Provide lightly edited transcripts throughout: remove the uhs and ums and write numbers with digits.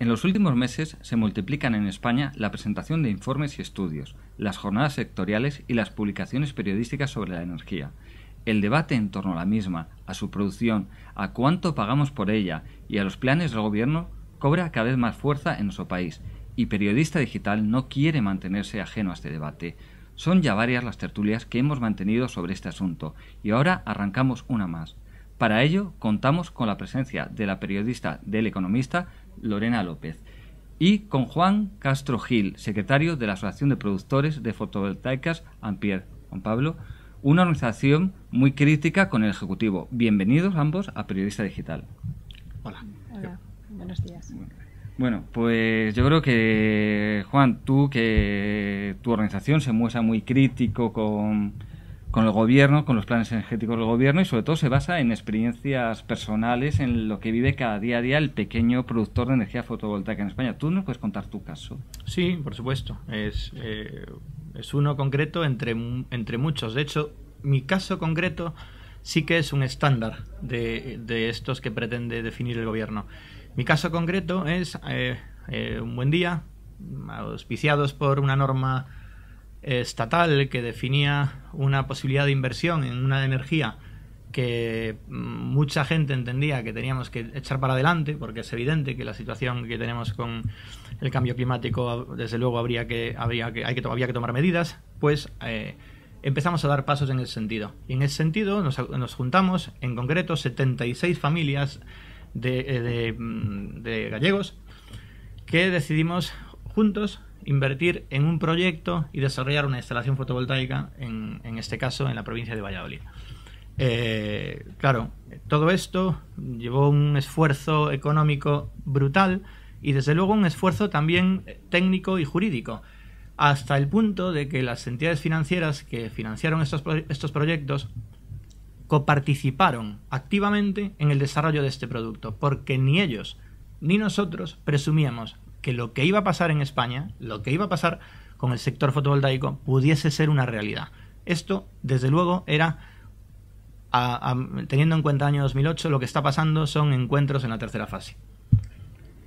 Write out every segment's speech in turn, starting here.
En los últimos meses se multiplican en España la presentación de informes y estudios, las jornadas sectoriales y las publicaciones periodísticas sobre la energía. El debate en torno a la misma, a su producción, a cuánto pagamos por ella y a los planes del gobierno cobra cada vez más fuerza en nuestro país, y Periodista Digital no quiere mantenerse ajeno a este debate. Son ya varias las tertulias que hemos mantenido sobre este asunto, y ahora arrancamos una más. Para ello contamos con la presencia de la periodista del Economista, Lorena López, y con Juan Castro Gil, secretario de la Asociación de Productores de Fotovoltaicas Ampere. Juan Pablo, una organización muy crítica con el Ejecutivo. Bienvenidos ambos a Periodista Digital. Hola. Hola, buenos días. Bueno, pues yo creo que, Juan, que tu organización se muestra muy crítico con el gobierno, con los planes energéticos del gobierno, y sobre todo se basa en experiencias personales, en lo que vive cada día a día el pequeño productor de energía fotovoltaica en España. ¿Tú nos puedes contar tu caso? Sí, por supuesto. Es uno concreto entre muchos. De hecho, mi caso concreto sí que es un estándar de estos que pretende definir el gobierno. Mi caso concreto es un buen día, auspiciados por una norma estatal que definía una posibilidad de inversión en una energía que mucha gente entendía que teníamos que echar para adelante, porque es evidente que la situación que tenemos con el cambio climático, desde luego había que tomar medidas. Pues empezamos a dar pasos en ese sentido. Y en ese sentido nos juntamos, en concreto 76 familias de gallegos, que decidimos juntos invertir en un proyecto y desarrollar una instalación fotovoltaica, en este caso en la provincia de Valladolid. Claro, todo esto llevó un esfuerzo económico brutal y desde luego un esfuerzo también técnico y jurídico, hasta el punto de que las entidades financieras que financiaron estos proyectos coparticiparon activamente en el desarrollo de este producto, porque ni ellos ni nosotros presumíamos que lo que iba a pasar en España, lo que iba a pasar con el sector fotovoltaico, pudiese ser una realidad. Esto, desde luego, era, teniendo en cuenta el año 2008, lo que está pasando son encuentros en la tercera fase.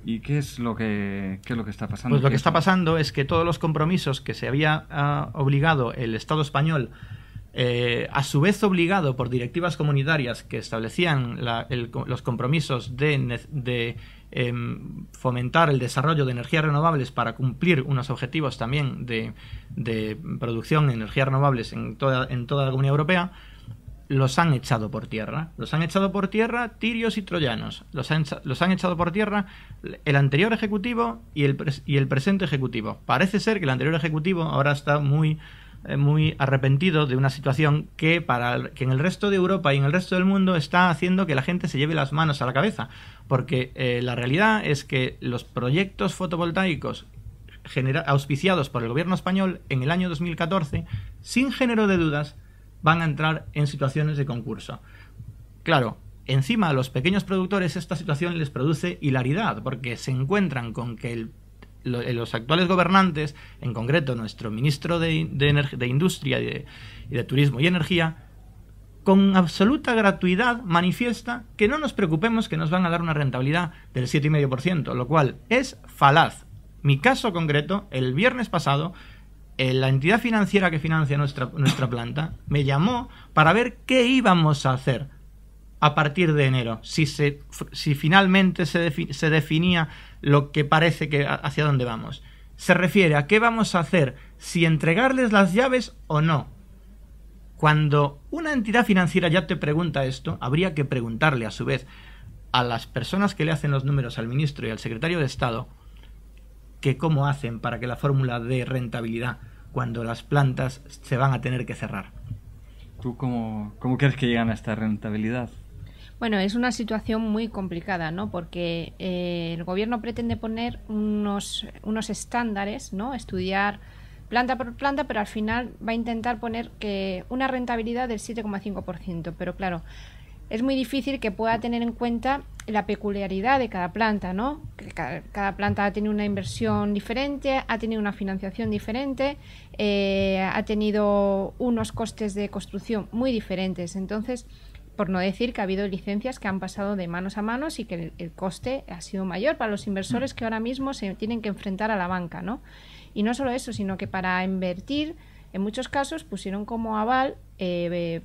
¿Y qué es lo que está pasando? Pues lo que está pasando es que todos los compromisos que se había obligado el Estado español, a su vez obligado por directivas comunitarias que establecían los compromisos de fomentar el desarrollo de energías renovables para cumplir unos objetivos también de producción de energías renovables en toda la Comunidad Europea, los han echado por tierra. Los han echado por tierra tirios y troyanos. Los han echado por tierra el anterior ejecutivo y el presente ejecutivo. Parece ser que el anterior ejecutivo ahora está muy arrepentido de una situación que en el resto de Europa y en el resto del mundo está haciendo que la gente se lleve las manos a la cabeza, porque la realidad es que los proyectos fotovoltaicos auspiciados por el gobierno español en el año 2014, sin género de dudas, van a entrar en situaciones de concurso. Claro, encima a los pequeños productores esta situación les produce hilaridad, porque se encuentran con que los actuales gobernantes, en concreto nuestro ministro de Industria y de Turismo y Energía, con absoluta gratuidad manifiesta que no nos preocupemos, que nos van a dar una rentabilidad del 7,5%, lo cual es falaz. Mi caso concreto, el viernes pasado, la entidad financiera que financia nuestra planta me llamó para ver qué íbamos a hacer a partir de enero, si finalmente se definía lo que parece que hacia dónde vamos. Se refiere a qué vamos a hacer, si entregarles las llaves o no. Cuando una entidad financiera ya te pregunta esto, habría que preguntarle a su vez a las personas que le hacen los números al ministro y al secretario de Estado que cómo hacen para que la fórmula dé rentabilidad cuando las plantas se van a tener que cerrar. ¿Tú cómo crees que llegan a esta rentabilidad? Bueno, es una situación muy complicada, ¿no? Porque el gobierno pretende poner unos estándares, ¿no? Estudiar planta por planta, pero al final va a intentar poner que una rentabilidad del 7,5%. Pero claro, es muy difícil que pueda tener en cuenta la peculiaridad de cada planta, ¿no? Que cada planta ha tenido una inversión diferente, ha tenido una financiación diferente, ha tenido unos costes de construcción muy diferentes. Entonces, por no decir que ha habido licencias que han pasado de manos a manos y que el coste ha sido mayor para los inversores que ahora mismo se tienen que enfrentar a la banca, ¿no? Y no solo eso, sino que para invertir, en muchos casos pusieron como aval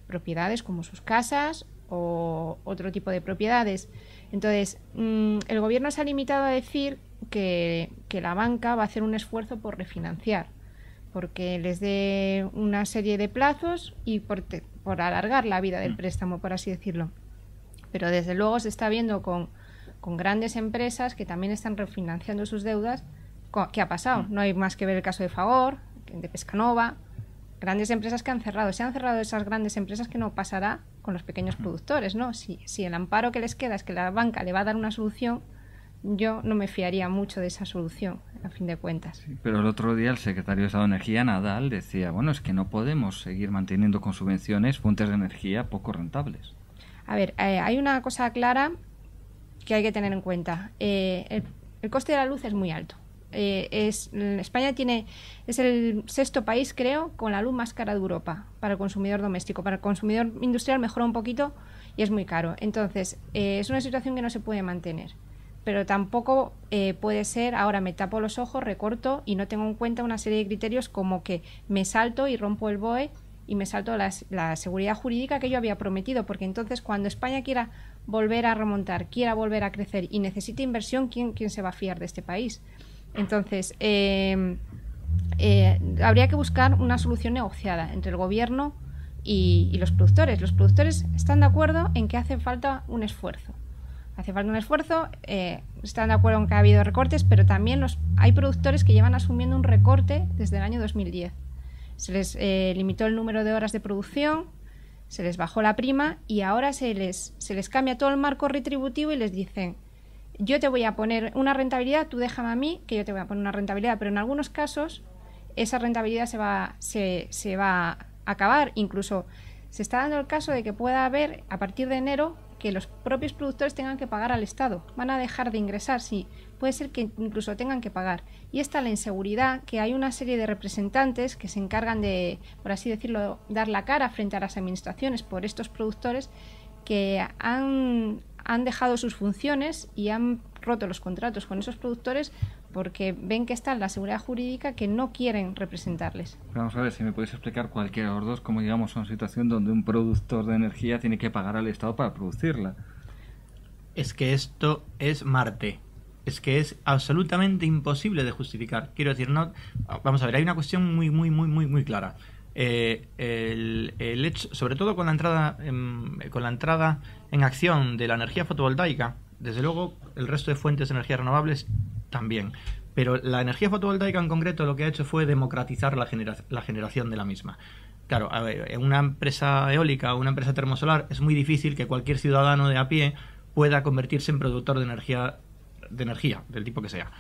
propiedades como sus casas o otro tipo de propiedades. Entonces, el gobierno se ha limitado a decir que la banca va a hacer un esfuerzo por refinanciar, porque les dé una serie de plazos y por alargar la vida del préstamo, por así decirlo. Pero desde luego se está viendo con grandes empresas que también están refinanciando sus deudas. ¿Qué ha pasado? No hay más que ver el caso de Fagor, de Pescanova, grandes empresas que han cerrado. Se han cerrado esas grandes empresas, que no pasará con los pequeños productores, ¿no? Si el amparo que les queda es que la banca le va a dar una solución, yo no me fiaría mucho de esa solución, a fin de cuentas. Sí, pero el otro día el secretario de Estado de Energía, Nadal, decía, bueno, es que no podemos seguir manteniendo con subvenciones fuentes de energía poco rentables. A ver, hay una cosa clara que hay que tener en cuenta. El coste de la luz es muy alto. España es el sexto país, creo, con la luz más cara de Europa para el consumidor doméstico. Para el consumidor industrial mejora un poquito y es muy caro. Entonces, es una situación que no se puede mantener. Pero tampoco puede ser, ahora me tapo los ojos, recorto y no tengo en cuenta una serie de criterios como que me salto y rompo el BOE y me salto la seguridad jurídica que yo había prometido, porque entonces cuando España quiera volver a remontar, quiera volver a crecer y necesite inversión, ¿quién se va a fiar de este país? Entonces, habría que buscar una solución negociada entre el gobierno y los productores. Los productores están de acuerdo en que hace falta un esfuerzo. Hace falta un esfuerzo, están de acuerdo en que ha habido recortes, pero también hay productores que llevan asumiendo un recorte desde el año 2010. Se les limitó el número de horas de producción, se les bajó la prima y ahora se les cambia todo el marco retributivo y les dicen: yo te voy a poner una rentabilidad, tú déjame a mí que yo te voy a poner una rentabilidad, pero en algunos casos esa rentabilidad se va a acabar. Incluso se está dando el caso de que pueda haber, a partir de enero, que los propios productores tengan que pagar al Estado. Van a dejar de ingresar, sí. Puede ser que incluso tengan que pagar. Y está la inseguridad, que hay una serie de representantes que se encargan de, por así decirlo, dar la cara frente a las administraciones por estos productores que han dejado sus funciones y han roto los contratos con esos productores porque ven que está la seguridad jurídica, que no quieren representarles. Vamos a ver si me podéis explicar cualquiera de los dos cómo llegamos a una situación donde un productor de energía tiene que pagar al Estado para producirla. Es que esto es Marte. Es que es absolutamente imposible de justificar. Quiero decir, no. Vamos a ver, hay una cuestión muy clara. El hecho, sobre todo con la entrada en acción de la energía fotovoltaica, desde luego el resto de fuentes de energía renovables también, pero la energía fotovoltaica en concreto lo que ha hecho fue democratizar la generación de la misma. Claro, a ver, en una empresa eólica o una empresa termosolar es muy difícil que cualquier ciudadano de a pie pueda convertirse en productor de energía del tipo que sea.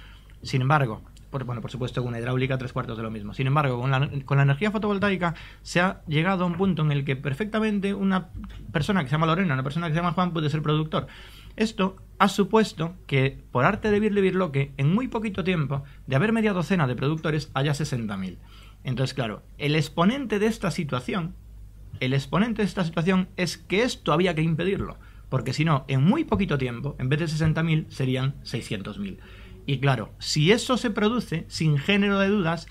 Sin embargo, por supuesto con una hidráulica 3/4 de lo mismo. Sin embargo, con la energía fotovoltaica se ha llegado a un punto en el que perfectamente una persona que se llama Lorena, una persona que se llama Juan puede ser productor. Esto ha supuesto que, por arte de birloque, en muy poquito tiempo, de haber media docena de productores, haya 60.000. Entonces, claro, el exponente de esta situación es que esto había que impedirlo, porque si no, en muy poquito tiempo, en vez de 60.000, serían 600.000. Y claro, si eso se produce, sin género de dudas,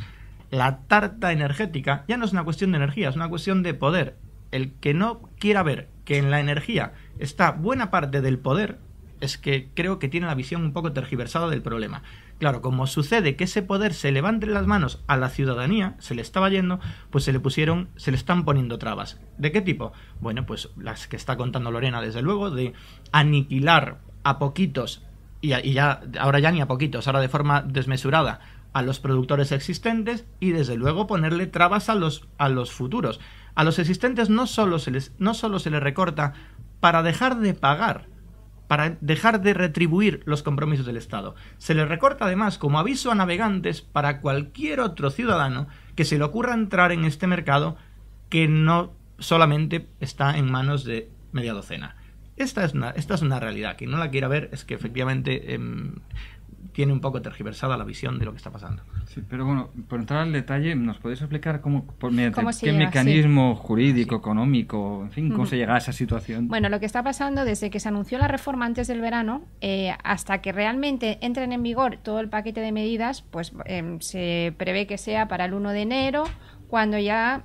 la tarta energética ya no es una cuestión de energía, es una cuestión de poder. El que no quiera ver que en la energía está buena parte del poder, es que creo que tiene la visión un poco tergiversada del problema. Claro, como sucede que ese poder se le va entre las manos a la ciudadanía, se le estaba yendo, pues se le están poniendo trabas. ¿De qué tipo? Bueno, pues las que está contando Lorena, desde luego, de aniquilar a poquitos, ahora ya ni a poquitos, ahora de forma desmesurada, a los productores existentes, y desde luego ponerle trabas a los futuros. A los existentes no solo se les recorta para dejar de pagar, para dejar de retribuir los compromisos del Estado. Se les recorta además como aviso a navegantes para cualquier otro ciudadano que se le ocurra entrar en este mercado que no solamente está en manos de media docena. Esta es una realidad. Quien no la quiera ver es que efectivamente tiene un poco tergiversada la visión de lo que está pasando. Sí, pero bueno, por entrar al detalle, ¿nos podéis explicar mediante qué llega, mecanismo jurídico, económico, en fin, cómo se llega a esa situación? Bueno, lo que está pasando desde que se anunció la reforma antes del verano, hasta que realmente entren en vigor todo el paquete de medidas, pues se prevé que sea para el 1 de enero, cuando ya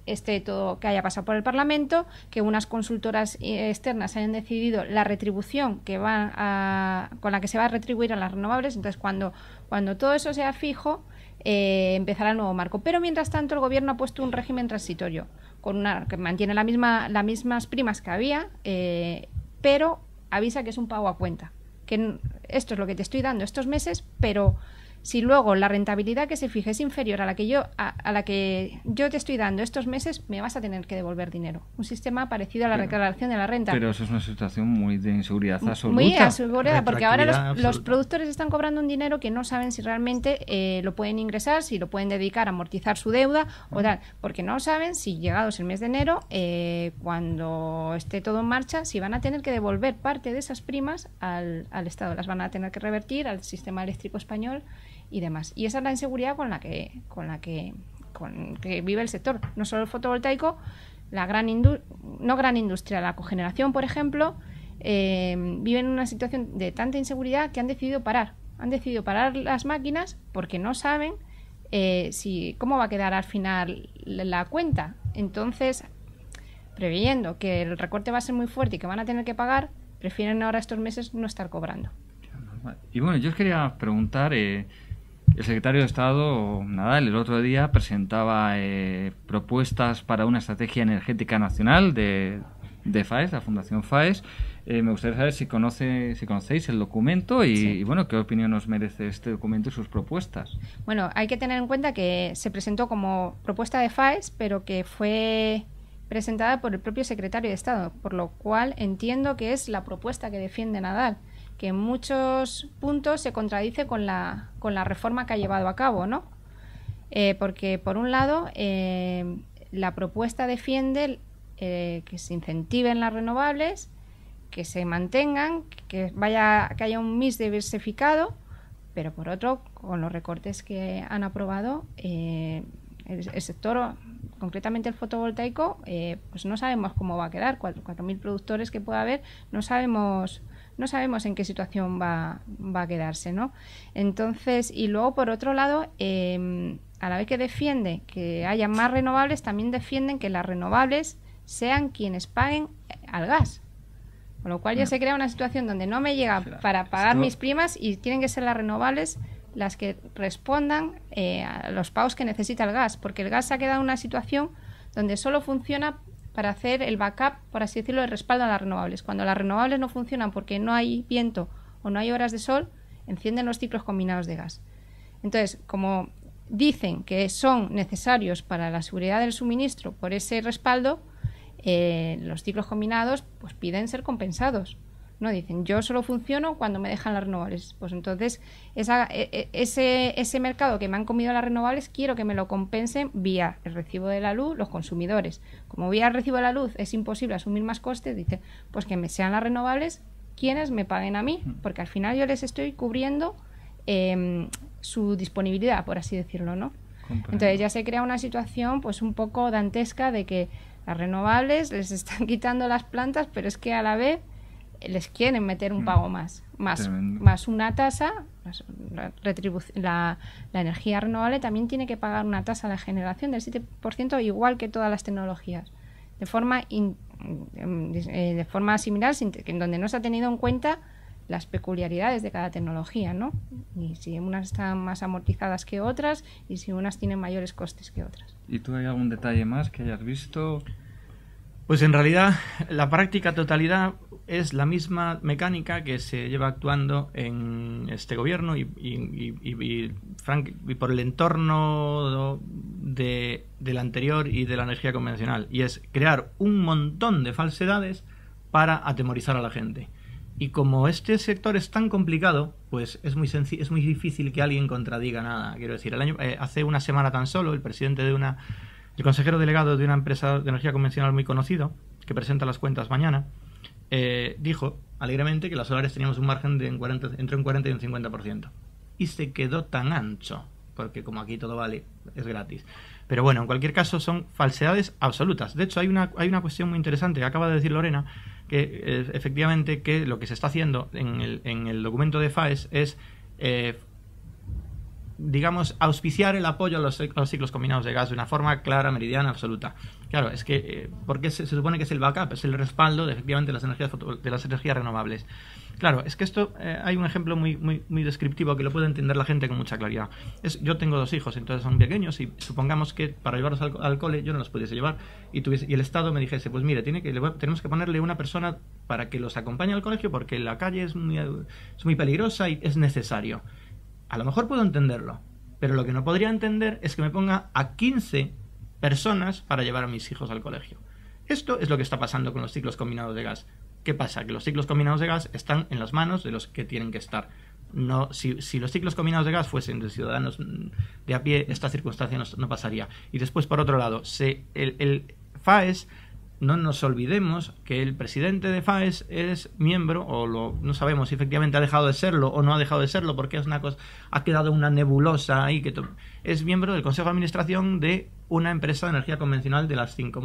esté todo, que haya pasado por el Parlamento, que unas consultoras externas hayan decidido la retribución con la que se va a retribuir a las renovables. Entonces, cuando todo eso sea fijo, empezará el nuevo marco. Pero mientras tanto, el Gobierno ha puesto un régimen transitorio que mantiene las mismas primas que había, pero avisa que es un pago a cuenta, que esto es lo que te estoy dando estos meses, pero si luego la rentabilidad que se fije es inferior a la que yo te estoy dando estos meses, me vas a tener que devolver dinero. Un sistema parecido a la declaración de la renta. Pero eso es una situación muy de inseguridad absoluta. Muy asegurada, porque ahora los productores están cobrando un dinero que no saben si realmente lo pueden ingresar, si lo pueden dedicar a amortizar su deuda o tal, porque no saben si llegados el mes de enero, cuando esté todo en marcha, si van a tener que devolver parte de esas primas al Estado. Las van a tener que revertir al sistema eléctrico español y demás. Y esa es la inseguridad con la que vive el sector. No solo el fotovoltaico, la gran industria, la cogeneración, por ejemplo, viven en una situación de tanta inseguridad que han decidido parar. Han decidido parar las máquinas porque no saben cómo va a quedar al final la cuenta. Entonces, previendo que el recorte va a ser muy fuerte y que van a tener que pagar, prefieren ahora estos meses no estar cobrando. Y bueno, yo os quería preguntar, el secretario de Estado, Nadal, el otro día presentaba propuestas para una estrategia energética nacional de FAES, la Fundación FAES. Me gustaría saber si conocéis el documento y bueno, qué opinión os merece este documento y sus propuestas. Bueno, hay que tener en cuenta que se presentó como propuesta de FAES, pero que fue presentada por el propio secretario de Estado, por lo cual entiendo que es la propuesta que defiende Nadal, que en muchos puntos se contradice con la reforma que ha llevado a cabo, ¿no? Porque, por un lado, la propuesta defiende que se incentiven las renovables, que se mantengan, que haya un mix diversificado, pero, por otro, con los recortes que han aprobado, el sector, concretamente el fotovoltaico, pues no sabemos cómo va a quedar. 4.000 productores que pueda haber, no sabemos en qué situación va a quedarse, ¿no? Entonces, y luego, por otro lado, a la vez que defiende que haya más renovables, también defienden que las renovables sean quienes paguen al gas. Con lo cual ya se crea una situación donde no me llega para pagar mis primas y tienen que ser las renovables las que respondan a los pagos que necesita el gas, porque el gas se ha quedado en una situación donde solo funciona para hacer el backup, por así decirlo, el respaldo a las renovables. Cuando las renovables no funcionan porque no hay viento o no hay horas de sol, encienden los ciclos combinados de gas. Entonces, como dicen que son necesarios para la seguridad del suministro por ese respaldo, los ciclos combinados pues piden ser compensados. No dicen, yo solo funciono cuando me dejan las renovables. Pues entonces, ese mercado que me han comido las renovables, quiero que me lo compensen vía el recibo de la luz, los consumidores. Como vía el recibo de la luz es imposible asumir más costes, dice, pues que me sean las renovables quienes me paguen a mí, porque al final yo les estoy cubriendo su disponibilidad, por así decirlo, ¿no? Comprendo. Entonces ya se crea una situación pues un poco dantesca de que las renovables les están quitando las plantas, pero es que a la vez les quieren meter un pago más una tasa. La energía renovable también tiene que pagar una tasa de generación del 7%, igual que todas las tecnologías, de forma similar, en donde no se ha tenido en cuenta las peculiaridades de cada tecnología, ¿no? Y si unas están más amortizadas que otras y si unas tienen mayores costes que otras. ¿Y tú hay algún detalle más que hayas visto? Pues en realidad la práctica totalidad es la misma mecánica que se lleva actuando en este gobierno y por el entorno del anterior y de la energía convencional, y es crear un montón de falsedades para atemorizar a la gente. Y como este sector es tan complicado, pues es muy difícil que alguien contradiga nada. Quiero decir, hace una semana tan solo, el consejero delegado de una empresa de energía convencional muy conocido, que presenta las cuentas mañana, dijo alegremente que las solares teníamos un margen de entre un 40 y un 50%. Y se quedó tan ancho, porque como aquí todo vale, es gratis. Pero bueno, en cualquier caso son falsedades absolutas. De hecho, hay una cuestión muy interesante que acaba de decir Lorena, que efectivamente que lo que se está haciendo en el documento de FAES es, digamos, auspiciar el apoyo a los ciclos combinados de gas de una forma clara, meridiana, absoluta. Claro, es que porque se supone que es el backup, es el respaldo de efectivamente las energías renovables. Claro, es que esto hay un ejemplo muy descriptivo que lo puede entender la gente con mucha claridad. Yo tengo 2 hijos, entonces son pequeños, y supongamos que para llevarlos al cole yo no los pudiese llevar y el Estado me dijese, pues mire, tenemos que ponerle una persona para que los acompañe al colegio porque la calle es muy peligrosa y es necesario. A lo mejor puedo entenderlo, pero lo que no podría entender es que me ponga a 15 personas para llevar a mis hijos al colegio. Esto es lo que está pasando con los ciclos combinados de gas. ¿Qué pasa? Que los ciclos combinados de gas están en las manos de los que tienen que estar. No, si los ciclos combinados de gas fuesen de ciudadanos de a pie, esta circunstancia no pasaría. Y después, por otro lado, el FAES, no nos olvidemos que el presidente de FAES es miembro, no sabemos si efectivamente ha dejado de serlo o no ha dejado de serlo, porque es una cosa, ha quedado una nebulosa ahí, es miembro del Consejo de Administración de una empresa de energía convencional de las 5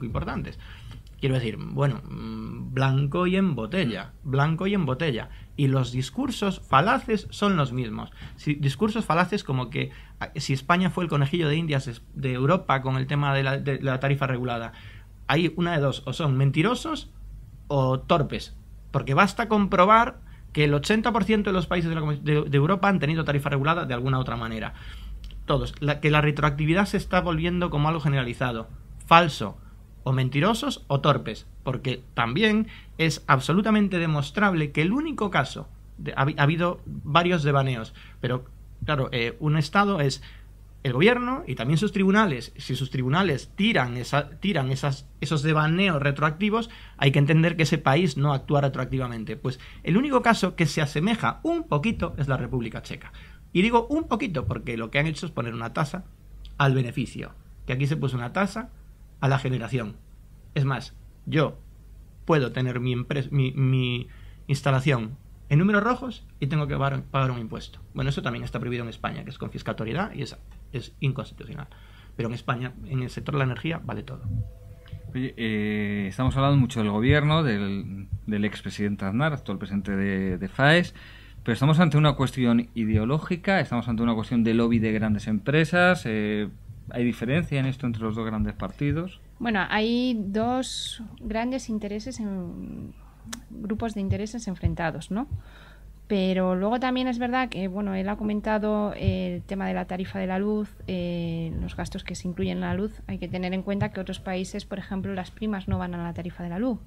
importantes. Quiero decir, bueno, blanco y en botella. Y los discursos falaces son los mismos. Discursos falaces como que si España fue el conejillo de Indias de Europa con el tema de la tarifa regulada. Hay una de dos, o son mentirosos o torpes. Porque basta comprobar que el 80% de los países de Europa han tenido tarifa regulada de alguna otra manera. Todos. Que la retroactividad se está volviendo como algo generalizado. Falso. O mentirosos o torpes, porque también es absolutamente demostrable que el único caso, ha habido varios devaneos, pero claro, un Estado es el gobierno y también sus tribunales. Si sus tribunales tiran esos devaneos retroactivos, hay que entender que ese país no actúa retroactivamente. Pues el único caso que se asemeja un poquito es la República Checa. Y digo un poquito porque lo que han hecho es poner una tasa al beneficio, que aquí se puso una tasa a la generación. Es más, yo puedo tener mi instalación en números rojos y tengo que pagar un impuesto. Bueno, eso también está prohibido en España, que es confiscatoriedad y es inconstitucional. Pero en España, en el sector de la energía, vale todo. Oye, estamos hablando mucho del gobierno, del expresidente Aznar, actual presidente de FAES, pero estamos ante una cuestión ideológica, estamos ante una cuestión de lobby de grandes empresas. ¿Hay diferencia en esto entre los 2 grandes partidos? Bueno, hay 2 grandes intereses, grupos de intereses enfrentados, ¿no? Pero luego también es verdad que, bueno, él ha comentado el tema de la tarifa de la luz, los gastos que se incluyen en la luz. Hay que tener en cuenta que otros países, por ejemplo, las primas no van a la tarifa de la luz.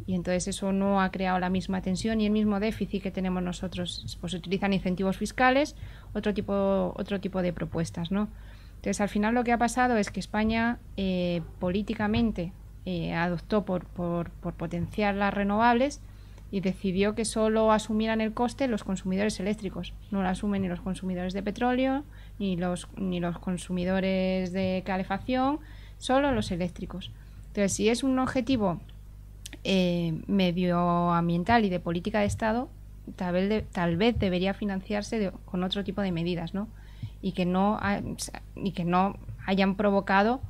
Y entonces eso no ha creado la misma tensión y el mismo déficit que tenemos nosotros. Pues se utilizan incentivos fiscales, otro tipo de propuestas, ¿no? Entonces, al final lo que ha pasado es que España políticamente adoptó por potenciar las renovables y decidió que solo asumieran el coste los consumidores eléctricos. No lo asumen ni los consumidores de petróleo, ni los consumidores de calefacción, solo los eléctricos. Entonces, si es un objetivo medioambiental y de política de Estado, tal vez debería financiarse con otro tipo de medidas, ¿no? Y que no hayan provocado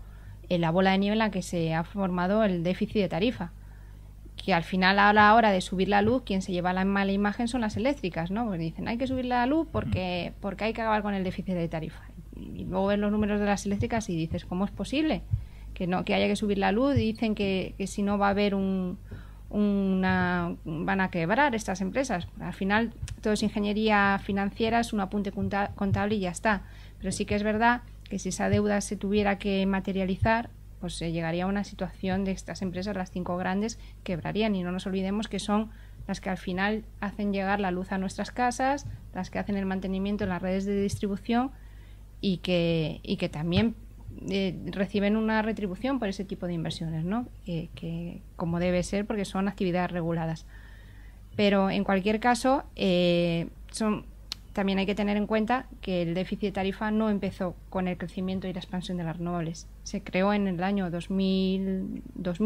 la bola de nieve en la que se ha formado el déficit de tarifa. Que al final, a la hora de subir la luz, quien se lleva la mala imagen son las eléctricas, ¿no? Porque dicen, hay que subir la luz porque hay que acabar con el déficit de tarifa. Y luego ves los números de las eléctricas y dices, ¿cómo es posible que haya que subir la luz? Y dicen que si no va a haber van a quebrar estas empresas. Al final todo es ingeniería financiera, es un apunte contable y ya está. Pero sí que es verdad que si esa deuda se tuviera que materializar, pues se llegaría a una situación de estas empresas, las 5 grandes, quebrarían. Y no nos olvidemos que son las que al final hacen llegar la luz a nuestras casas, las que hacen el mantenimiento en las redes de distribución y que también reciben una retribución por ese tipo de inversiones, ¿no? Que como debe ser, porque son actividades reguladas. Pero en cualquier caso, también hay que tener en cuenta que el déficit de tarifa no empezó con el crecimiento y la expansión de las renovables. Se creó en el año 2002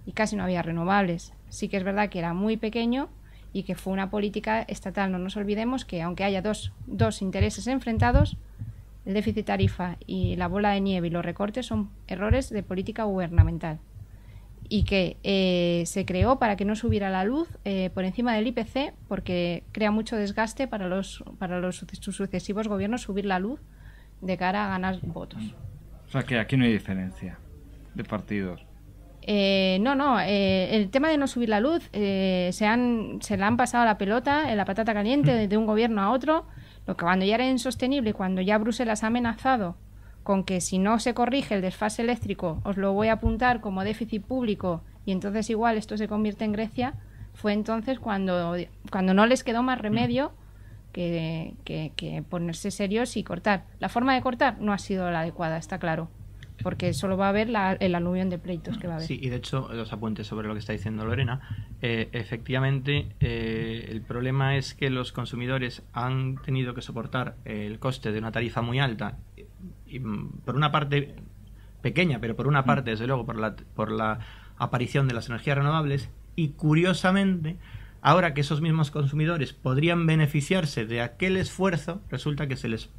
y casi no había renovables. Sí que es verdad que era muy pequeño y que fue una política estatal. No nos olvidemos que aunque haya dos intereses enfrentados, el déficit tarifa y la bola de nieve y los recortes son errores de política gubernamental. Y que se creó para que no subiera la luz por encima del IPC, porque crea mucho desgaste para los sucesivos gobiernos subir la luz de cara a ganar votos. O sea que aquí no hay diferencia de partidos. No, el tema de no subir la luz se la han pasado la pelota en la patata caliente de un gobierno a otro, lo que cuando ya era insostenible, cuando ya Bruselas ha amenazado con que si no se corrige el desfase eléctrico os lo voy a apuntar como déficit público y entonces igual esto se convierte en Grecia, fue entonces cuando no les quedó más remedio que ponerse serios y cortar. La forma de cortar no ha sido la adecuada, está claro, porque solo va a haber el aluvión de pleitos que va a haber. Sí, y de hecho, los apuntes sobre lo que está diciendo Lorena, efectivamente, el problema es que los consumidores han tenido que soportar el coste de una tarifa muy alta, y por una parte pequeña, pero por una parte, desde luego, por la aparición de las energías renovables, y curiosamente, ahora que esos mismos consumidores podrían beneficiarse de aquel esfuerzo, resulta que se les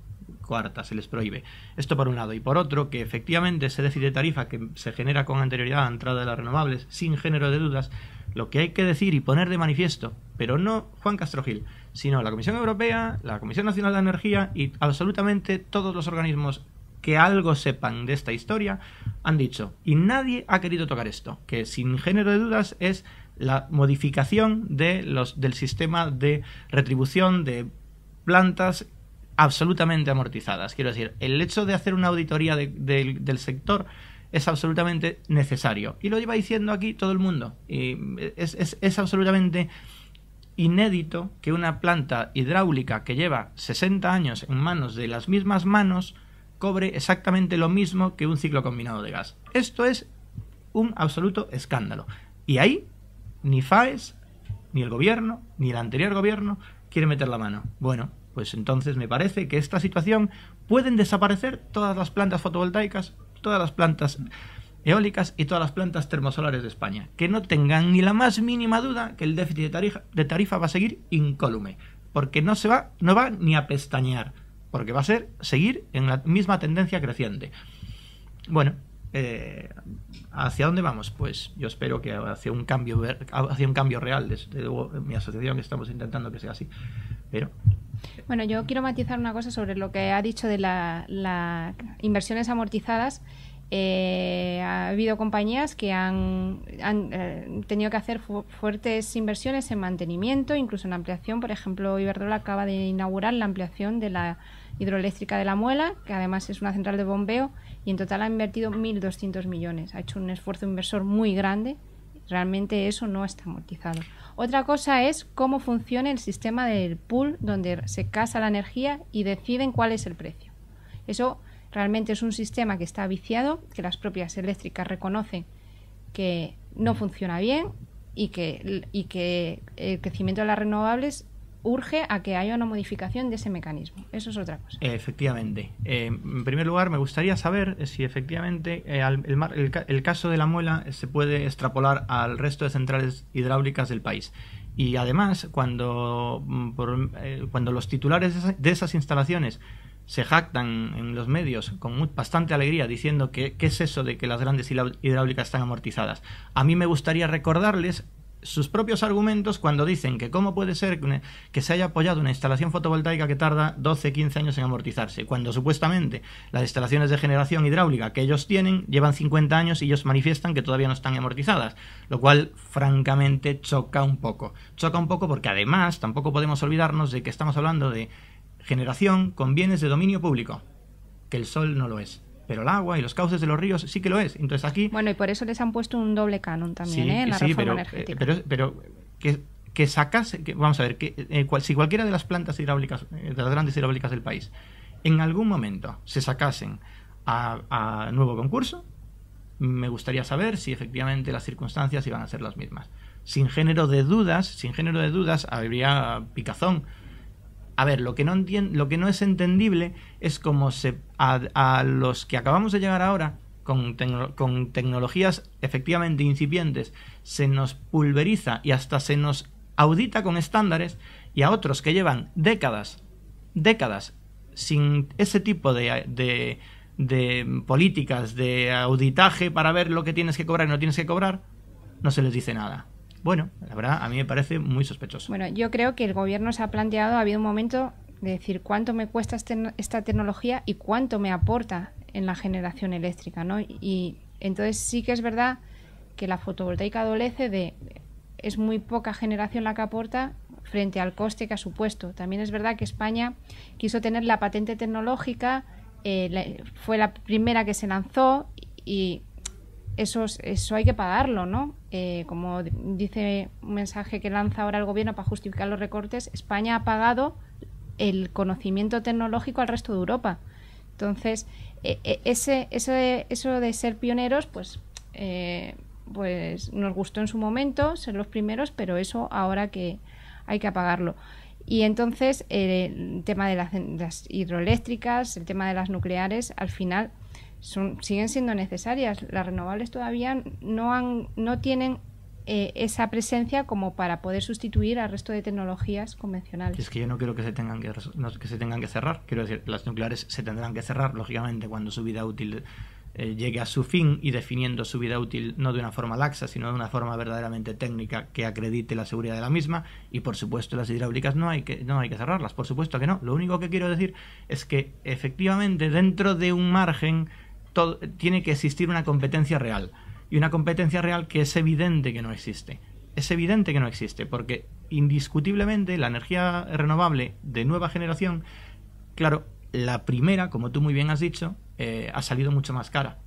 coarta, se les prohíbe. Esto por un lado. Y por otro, que efectivamente ese déficit de tarifa que se genera con anterioridad a la entrada de las renovables, sin género de dudas, lo que hay que decir y poner de manifiesto, pero no Juan Castro Gil, sino la Comisión Europea, la Comisión Nacional de Energía y absolutamente todos los organismos que algo sepan de esta historia, han dicho, y nadie ha querido tocar esto, que sin género de dudas es la modificación del sistema de retribución de plantas absolutamente amortizadas. Quiero decir, el hecho de hacer una auditoría del sector es absolutamente necesario. Y lo lleva diciendo aquí todo el mundo. Y es absolutamente inédito que una planta hidráulica que lleva 60 años en manos de las mismas manos cobre exactamente lo mismo que un ciclo combinado de gas. Esto es un absoluto escándalo. Y ahí ni FAES, ni el gobierno, ni el anterior gobierno quiere meter la mano. Bueno, pues entonces me parece que esta situación pueden desaparecer todas las plantas fotovoltaicas, todas las plantas eólicas y todas las plantas termosolares de España. Que no tengan ni la más mínima duda que el déficit de tarifa va a seguir incólume, porque no va ni a pestañear, porque va a seguir en la misma tendencia creciente. Bueno, ¿hacia dónde vamos? Pues yo espero que hacia un cambio real. Desde luego, en mi asociación estamos intentando que sea así, pero... Bueno, yo quiero matizar una cosa sobre lo que ha dicho de las inversiones amortizadas. Ha habido compañías que han tenido que hacer fuertes inversiones en mantenimiento, incluso en ampliación. Por ejemplo, Iberdrola acaba de inaugurar la ampliación de la hidroeléctrica de La Muela, que además es una central de bombeo, y en total ha invertido 1.200 millones. Ha hecho un esfuerzo inversor muy grande. Realmente eso no está amortizado. Otra cosa es cómo funciona el sistema del pool, donde se casa la energía y deciden cuál es el precio. Eso realmente es un sistema que está viciado, que las propias eléctricas reconocen que no funciona bien y que el crecimiento de las renovables urge a que haya una modificación de ese mecanismo. Eso es otra cosa. Efectivamente. En primer lugar, me gustaría saber si efectivamente el caso de La Muela se puede extrapolar al resto de centrales hidráulicas del país. Y además, cuando los titulares de esas instalaciones se jactan en los medios con bastante alegría diciendo que qué es eso de que las grandes hidráulicas están amortizadas, a mí me gustaría recordarles sus propios argumentos cuando dicen que cómo puede ser que se haya apoyado una instalación fotovoltaica que tarda 12-15 años en amortizarse, cuando supuestamente las instalaciones de generación hidráulica que ellos tienen llevan 50 años y ellos manifiestan que todavía no están amortizadas, lo cual francamente choca un poco porque además tampoco podemos olvidarnos de que estamos hablando de generación con bienes de dominio público, que el sol no lo es. Pero el agua y los cauces de los ríos sí que lo es. Entonces aquí... Bueno, y por eso les han puesto un doble canon también, en la reforma energética. Pero que sacase... vamos a ver, si cualquiera de las plantas hidráulicas, de las grandes hidráulicas del país, en algún momento se sacasen a nuevo concurso, me gustaría saber si efectivamente las circunstancias iban a ser las mismas. Sin género de dudas, habría picazón. A ver, lo que no es entendible es cómo a los que acabamos de llegar ahora, con tecnologías efectivamente incipientes se nos pulveriza y hasta se nos audita con estándares, y a otros que llevan décadas sin ese tipo de políticas de auditaje para ver lo que tienes que cobrar y no tienes que cobrar, no se les dice nada. Bueno, la verdad, a mí me parece muy sospechoso. Bueno, yo creo que el gobierno se ha planteado, ha habido un momento de decir cuánto me cuesta esta tecnología y cuánto me aporta en la generación eléctrica, ¿no? Y entonces sí que es verdad que la fotovoltaica adolece es muy poca generación la que aporta frente al coste que ha supuesto. También es verdad que España quiso tener la patente tecnológica, fue la primera que se lanzó, y eso hay que pagarlo, ¿no? Como dice un mensaje que lanza ahora el gobierno para justificar los recortes, España ha el conocimiento tecnológico al resto de Europa. Entonces, eso de ser pioneros, pues nos gustó en su momento ser los primeros, pero eso ahora que hay que apagarlo. Y entonces el tema de las hidroeléctricas, el tema de las nucleares, al final siguen siendo necesarias. Las renovables todavía no tienen esa presencia como para poder sustituir al resto de tecnologías convencionales. Es que yo no creo que se tengan que cerrar. Quiero decir, las nucleares se tendrán que cerrar, lógicamente, cuando su vida útil llegue a su fin, y definiendo su vida útil no de una forma laxa, sino de una forma verdaderamente técnica que acredite la seguridad de la misma. Y por supuesto las hidráulicas no hay que cerrarlas, por supuesto que no. Lo único que quiero decir es que efectivamente dentro de un margen tiene que existir una competencia real, y una competencia real que es evidente que no existe. Es evidente que no existe, porque indiscutiblemente la energía renovable de nueva generación, claro, la primera, como tú muy bien has dicho, ha salido mucho más cara.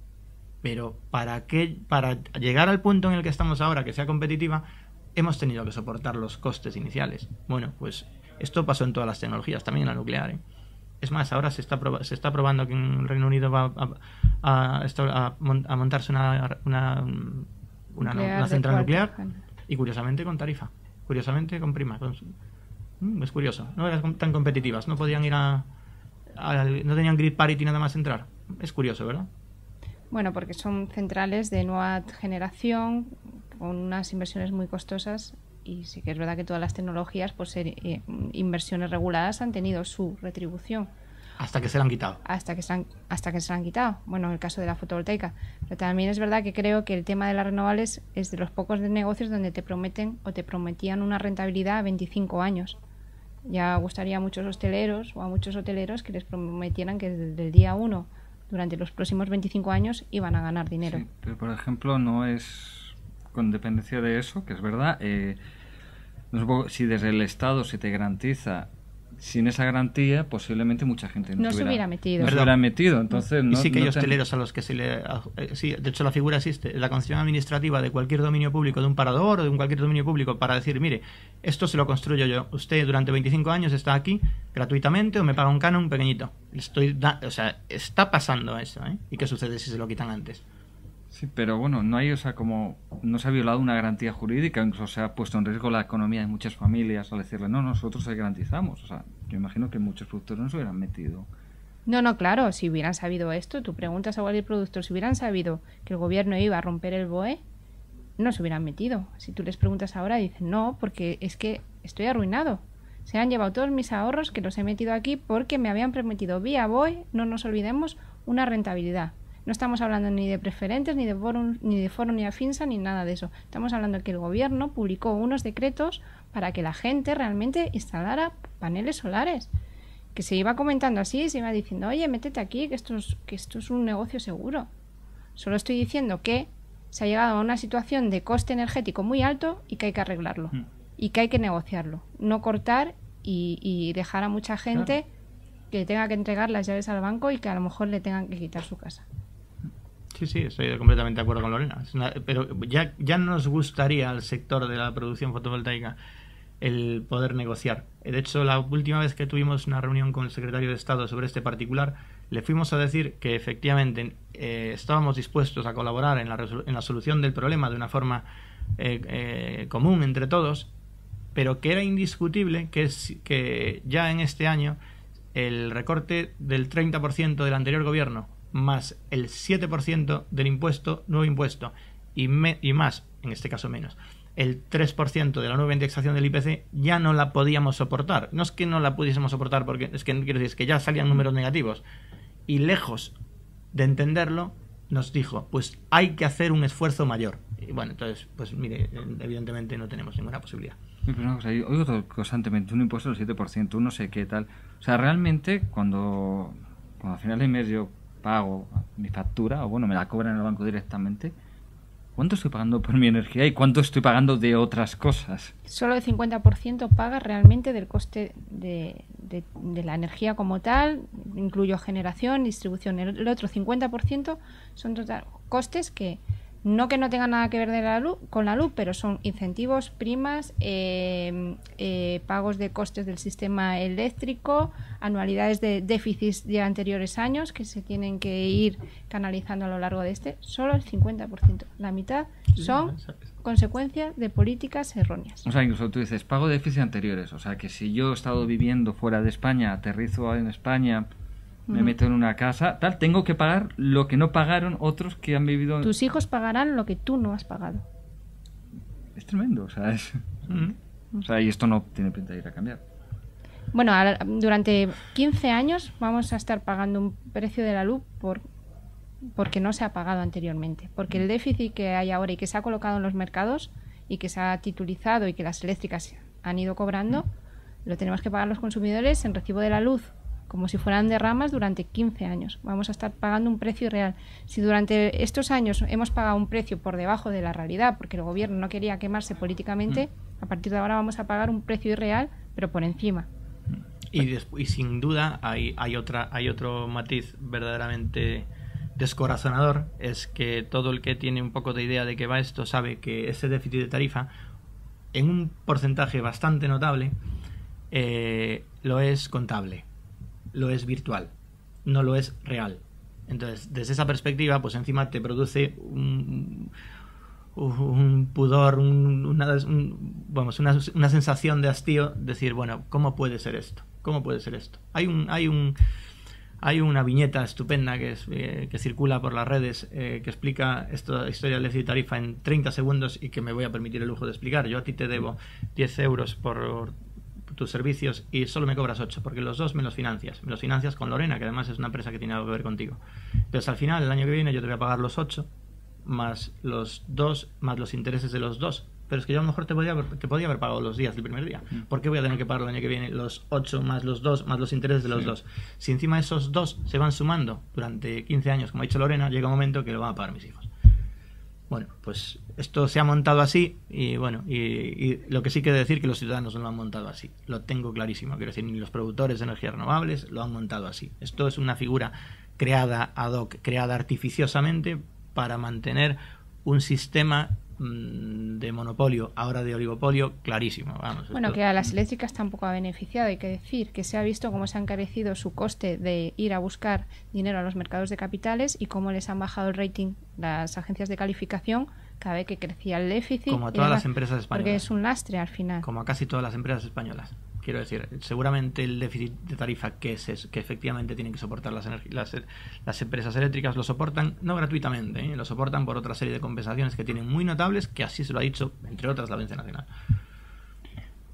Pero para llegar al punto en el que estamos ahora, que sea competitiva, hemos tenido que soportar los costes iniciales. Bueno, pues esto pasó en todas las tecnologías, también en la nuclear, ¿eh? Es más, ahora se está probando que en el Reino Unido va a montarse una central nuclear, y curiosamente con tarifa, curiosamente con prima. Es curioso, no eran tan competitivas, no podían ir no tenían grid parity nada más entrar. Es curioso, ¿verdad? Bueno, porque son centrales de nueva generación con unas inversiones muy costosas, y sí que es verdad que todas las tecnologías, por ser inversiones reguladas, han tenido su retribución. Hasta que se la han quitado. Hasta que se la han quitado. Bueno, en el caso de la fotovoltaica. Pero también es verdad que creo que el tema de las renovables es de los pocos negocios donde te prometen o te prometían una rentabilidad a 25 años. Ya gustaría a muchos hosteleros o a muchos hoteleros que les prometieran que desde el día 1, durante los próximos 25 años, iban a ganar dinero. Sí, pero por ejemplo no es con dependencia de eso, que es verdad. Si desde el Estado se te garantiza, sin esa garantía posiblemente mucha gente no se hubiera metido. Entonces, y sí que hay hosteleros a los que sí, de hecho la figura existe, la concesión administrativa de cualquier dominio público, de un parador o de cualquier dominio público, para decir, mire, esto se lo construyo yo, usted durante 25 años está aquí gratuitamente o me paga un canon pequeñito. O sea, está pasando eso, ¿eh? ¿Y qué sucede si se lo quitan antes? Sí, pero bueno, no hay, como no se ha violado una garantía jurídica, incluso se ha puesto en riesgo la economía de muchas familias al decirle, no, nosotros se garantizamos. O sea, yo imagino que muchos productores no se hubieran metido. No, claro, si hubieran sabido esto, tú preguntas a cualquier productor, si hubieran sabido que el gobierno iba a romper el BOE, no se hubieran metido. Si tú les preguntas ahora, dicen, no, porque es que estoy arruinado. Se han llevado todos mis ahorros que los he metido aquí porque me habían prometido vía BOE, no nos olvidemos, una rentabilidad. No estamos hablando ni de preferentes, ni de foro, ni de Afinsa, ni nada de eso. Estamos hablando de que el gobierno publicó unos decretos para que la gente realmente instalara paneles solares. Que se iba comentando así, se iba diciendo, oye, métete aquí, que esto es un negocio seguro. Solo estoy diciendo que se ha llegado a una situación de coste energético muy alto y que hay que arreglarlo. Y que hay que negociarlo. No cortar y dejar a mucha gente que tenga que entregar las llaves al banco y que a lo mejor le tengan que quitar su casa. Sí, estoy completamente de acuerdo con Lorena. Pero ya nos gustaría al sector de la producción fotovoltaica el poder negociar. De hecho, la última vez que tuvimos una reunión con el secretario de Estado sobre este particular, le fuimos a decir que efectivamente estábamos dispuestos a colaborar en la solución del problema de una forma común entre todos, pero que era indiscutible que ya en este año el recorte del 30% del anterior gobierno más el 7% del impuesto, nuevo impuesto, y más, en este caso menos, el 3% de la nueva indexación del IPC, ya no la podíamos soportar. No es que no la pudiésemos soportar, porque es que quiero decir, es que ya salían números negativos. Y lejos de entenderlo, nos dijo, pues hay que hacer un esfuerzo mayor. Y bueno, entonces, pues mire, evidentemente no tenemos ninguna posibilidad. Sí, pero una cosa, yo oigo constantemente un impuesto del 7%, un no sé qué tal. O sea, realmente, cuando al final del mes yo pago mi factura, o bueno, me la cobran en el banco directamente, ¿cuánto estoy pagando por mi energía y cuánto estoy pagando de otras cosas? Solo el 50% paga realmente del coste de la energía como tal, incluyo generación, distribución. El otro 50% son costes que no tengan nada que ver con la luz, pero son incentivos, primas, pagos de costes del sistema eléctrico, anualidades de déficits de anteriores años que se tienen que ir canalizando a lo largo de solo el 50%. La mitad son consecuencias de políticas erróneas. O sea, incluso tú dices, pago déficits anteriores. O sea, que si yo he estado viviendo fuera de España, aterrizo en España, me meto en una casa, tal, tengo que pagar lo que no pagaron otros que han vivido... Tus hijos pagarán lo que tú no has pagado. Es tremendo, o sea, o sea, y esto no tiene pinta de ir a cambiar. Bueno, durante 15 años vamos a estar pagando un precio de la luz porque no se ha pagado anteriormente. Porque el déficit que hay ahora y que se ha colocado en los mercados y que se ha titulizado y que las eléctricas han ido cobrando, lo tenemos que pagar los consumidores en recibo de la luz, como si fueran derramas durante 15 años. Vamos a estar pagando un precio real. Si durante estos años hemos pagado un precio por debajo de la realidad, porque el gobierno no quería quemarse políticamente, a partir de ahora vamos a pagar un precio irreal, pero por encima. Y sin duda hay otro matiz verdaderamente descorazonador, es que todo el que tiene un poco de idea de qué va esto sabe que ese déficit de tarifa, en un porcentaje bastante notable, lo es contable, lo es virtual, no lo es real. Entonces, desde esa perspectiva, pues encima te produce un pudor, una sensación de hastío, decir, bueno, ¿cómo puede ser esto? ¿Cómo puede ser esto? Hay una viñeta estupenda que circula por las redes que explica esta historia del déficit de tarifa en 30 segundos y que me voy a permitir el lujo de explicar. Yo a ti te debo 10 euros por tus servicios y solo me cobras 8, porque los dos me los financias. Me los financias con Lorena, que además es una empresa que tiene algo que ver contigo. Entonces, al final, el año que viene, yo te voy a pagar los 8 más los 2 más los intereses de los 2. Pero es que yo a lo mejor te podía haber pagado los días del primer día. ¿Por qué voy a tener que pagar el año que viene los 8 más los 2 más los intereses de los 2? Si encima esos 2 se van sumando durante 15 años, como ha dicho Lorena, llega un momento que lo van a pagar mis hijos. Bueno, pues esto se ha montado así y bueno, y lo que sí quiere decir que los ciudadanos no lo han montado así. Lo tengo clarísimo. Quiero decir, ni los productores de energías renovables lo han montado así. Esto es una figura creada ad hoc, creada artificiosamente para mantener un sistema de monopolio, ahora de oligopolio, clarísimo. Vamos, bueno, que a las eléctricas tampoco ha beneficiado, hay que decir, que se ha visto cómo se ha encarecido su coste de ir a buscar dinero a los mercados de capitales y cómo les han bajado el rating las agencias de calificación cada vez que crecía el déficit. Como a todas las empresas españolas. Porque es un lastre al final. Como a casi todas las empresas españolas. Quiero decir, seguramente el déficit de tarifa que efectivamente tienen que soportar las empresas eléctricas lo soportan no gratuitamente, lo soportan por otra serie de compensaciones que tienen muy notables, que así se lo ha dicho, entre otras, la Audiencia Nacional.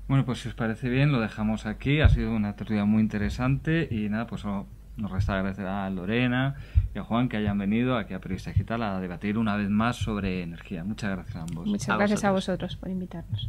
Bueno, pues si os parece bien, lo dejamos aquí. Ha sido una tertulia muy interesante y nada, pues nos resta agradecer a Lorena y a Juan que hayan venido aquí a Periodista Digital a debatir una vez más sobre energía. Muchas gracias a ambos. Muchas gracias a vosotros por invitarnos.